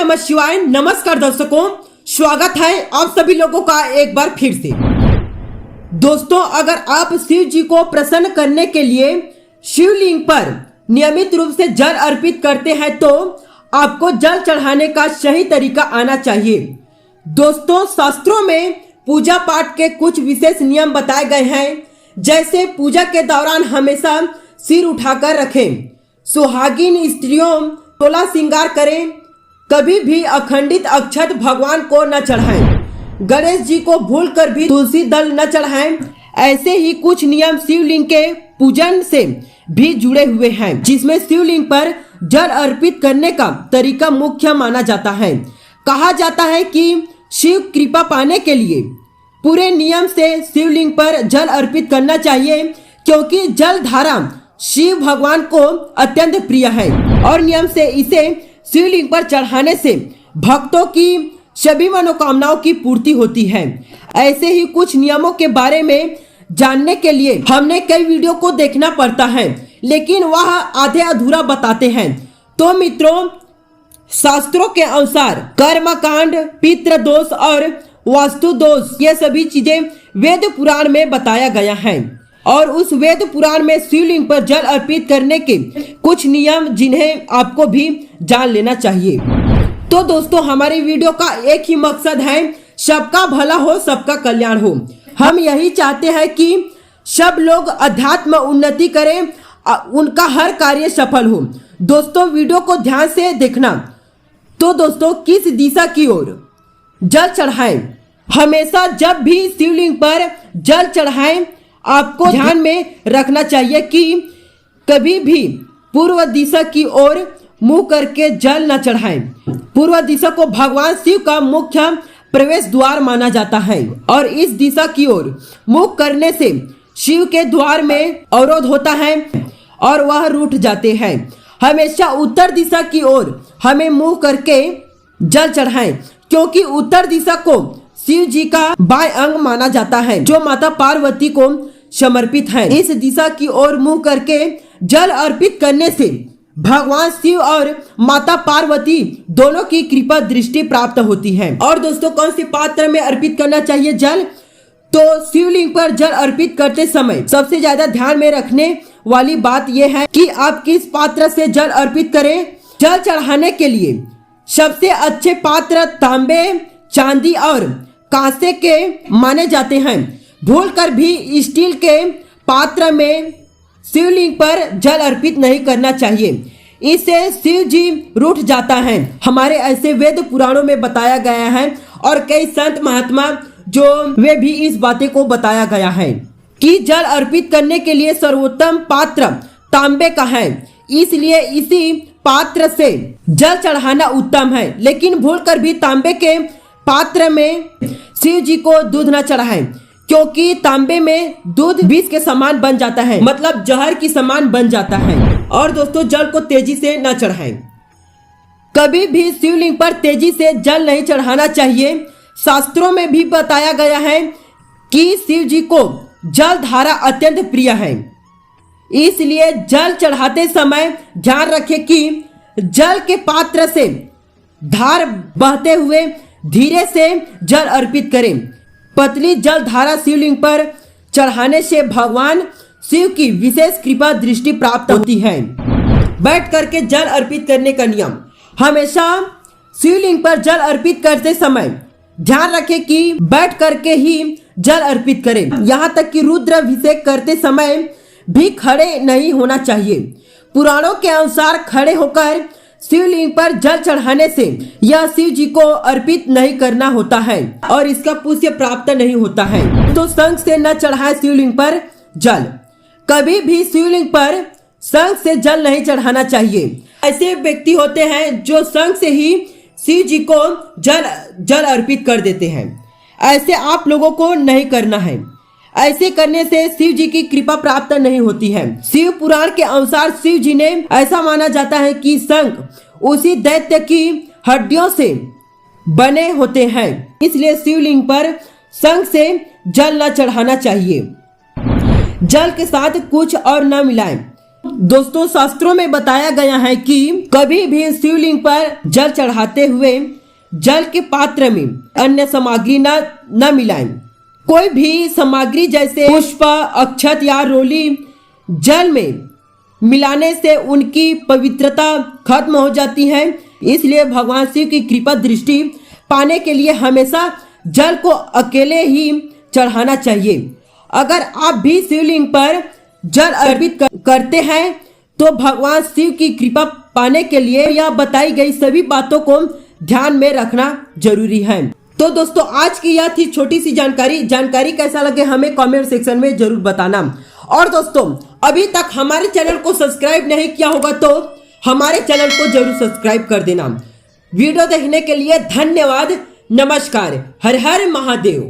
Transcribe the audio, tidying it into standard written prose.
नमः शिवाय। नमस्कार दर्शकों, स्वागत है आप सभी लोगों का एक बार फिर से। दोस्तों, अगर आप शिव जी को प्रसन्न करने के लिए शिवलिंग पर नियमित रूप से जल अर्पित करते हैं तो आपको जल चढ़ाने का सही तरीका आना चाहिए। दोस्तों, शास्त्रों में पूजा पाठ के कुछ विशेष नियम बताए गए हैं, जैसे पूजा के दौरान हमेशा सिर उठाकर रखें, सुहागिन स्त्रियों 16 श्रृंगार करें, कभी भी अखंडित अक्षत भगवान को न चढ़ाएं, गणेश जी को भूलकर भी तुलसी दल न चढ़ाएं। ऐसे ही कुछ नियम शिवलिंग के पूजन से भी जुड़े हुए हैं, जिसमें शिवलिंग पर जल अर्पित करने का तरीका मुख्य माना जाता है। कहा जाता है कि शिव कृपा पाने के लिए पूरे नियम से शिवलिंग पर जल अर्पित करना चाहिए, क्योंकि जल धारा शिव भगवान को अत्यंत प्रिय है और नियम से इसे शिवलिंग पर चढ़ाने से भक्तों की सभी मनोकामनाओं की पूर्ति होती है। ऐसे ही कुछ नियमों के बारे में जानने के लिए हमने कई वीडियो को देखना पड़ता है, लेकिन वह आधे अधूरा बताते हैं। तो मित्रों, शास्त्रों के अनुसार कर्मकांड, पितृ दोष और वास्तु दोष, ये सभी चीजें वेद पुराण में बताया गया है और उस वेद पुराण में शिवलिंग पर जल अर्पित करने के कुछ नियम जिन्हें आपको भी जान लेना चाहिए। तो दोस्तों, हमारी वीडियो का एक ही मकसद है, सबका भला हो, सबका कल्याण हो। हम यही चाहते हैं कि सब लोग अध्यात्म उन्नति करें, उनका हर कार्य सफल हो। दोस्तों, वीडियो को ध्यान से देखना। तो दोस्तों, किस दिशा की ओर जल चढ़ाएं? हमेशा जब भी शिवलिंग पर जल चढ़ाएं, आपको ध्यान में रखना चाहिए कि कभी भी पूर्व दिशा की ओर मुंह करके जल न चढ़ाएं। पूर्व दिशा को भगवान शिव का मुख्य प्रवेश द्वार माना जाता है और इस दिशा की ओर मुंह करने से शिव के द्वार में अवरोध होता है और वह रूठ जाते हैं। हमेशा उत्तर दिशा की ओर हमें मुंह करके जल चढ़ाएं, क्योंकि उत्तर दिशा को शिव जी का बाएं अंग माना जाता है, जो माता पार्वती को समर्पित है। इस दिशा की ओर मुंह करके जल अर्पित करने से भगवान शिव और माता पार्वती दोनों की कृपा दृष्टि प्राप्त होती है। और दोस्तों, कौन से पात्र में अर्पित करना चाहिए जल? तो शिवलिंग पर जल अर्पित करते समय सबसे ज्यादा ध्यान में रखने वाली बात यह है कि आप किस पात्र से जल अर्पित करें। जल चढ़ाने के लिए सबसे अच्छे पात्र तांबे, चांदी और कांसे के माने जाते हैं। भूलकर भी स्टील के पात्र में शिवलिंग पर जल अर्पित नहीं करना चाहिए, इससे शिव जी रूठ जाता है। हमारे ऐसे वेद पुराणों में बताया गया है और कई संत महात्मा जो वे भी इस बातें को बताया गया है कि जल अर्पित करने के लिए सर्वोत्तम पात्र तांबे का है, इसलिए इसी पात्र से जल चढ़ाना उत्तम है। लेकिन भूलकर भी तांबे के पात्र में शिव जी को दूध न चढ़ाएं, क्योंकि तांबे में दूध विष के समान बन जाता है, मतलब जहर की समान बन जाता है। और दोस्तों, जल को तेजी से न चढ़ाएं। कभी भी शिवलिंग पर तेजी से जल नहीं चढ़ाना चाहिए। शास्त्रों में भी बताया गया है कि शिव जी को जल धारा अत्यंत प्रिय है, इसलिए जल चढ़ाते समय ध्यान रखें कि जल के पात्र से धार बहते हुए धीरे से जल अर्पित करें। पतली जल धारा शिवलिंग पर चढ़ाने से भगवान शिव की विशेष कृपा दृष्टि प्राप्त होती है। बैठ करके जल अर्पित करने का नियम। हमेशा शिवलिंग पर जल अर्पित करते समय ध्यान रखें कि बैठ करके ही जल अर्पित करें। यहाँ तक कि रुद्राभिषेक करते समय भी खड़े नहीं होना चाहिए। पुराणों के अनुसार खड़े होकर शिवलिंग पर जल चढ़ाने से यह शिव जी को अर्पित नहीं करना होता है और इसका पुण्य प्राप्त नहीं होता है। तो शंख से न चढ़ाए शिवलिंग पर जल। कभी भी शिवलिंग पर शंख से जल नहीं चढ़ाना चाहिए। ऐसे व्यक्ति होते हैं जो शंख से ही शिव जी को जल अर्पित कर देते हैं। ऐसे आप लोगों को नहीं करना है। ऐसे करने से शिव जी की कृपा प्राप्त नहीं होती है। शिव पुराण के अनुसार शिव जी ने ऐसा माना जाता है कि शंख उसी दैत्य की हड्डियों से बने होते हैं, इसलिए शिवलिंग पर शंख से जल न चढ़ाना चाहिए। जल के साथ कुछ और न मिलाएं। दोस्तों शास्त्रों में बताया गया है कि कभी भी शिवलिंग पर जल चढ़ाते हुए जल के पात्र में अन्य सामग्री न मिलाएं। कोई भी सामग्री जैसे पुष्प, अक्षत या रोली जल में मिलाने से उनकी पवित्रता खत्म हो जाती है। इसलिए भगवान शिव की कृपा दृष्टि पाने के लिए हमेशा जल को अकेले ही चढ़ाना चाहिए। अगर आप भी शिवलिंग पर जल अर्पित करते हैं तो भगवान शिव की कृपा पाने के लिए यह बताई गई सभी बातों को ध्यान में रखना जरूरी है। तो दोस्तों आज की यह थी छोटी सी जानकारी कैसा लगे हमें कमेंट सेक्शन में जरूर बताना। और दोस्तों अभी तक हमारे चैनल को सब्सक्राइब नहीं किया होगा तो हमारे चैनल को जरूर सब्सक्राइब कर देना। वीडियो देखने के लिए धन्यवाद। नमस्कार। हर हर महादेव।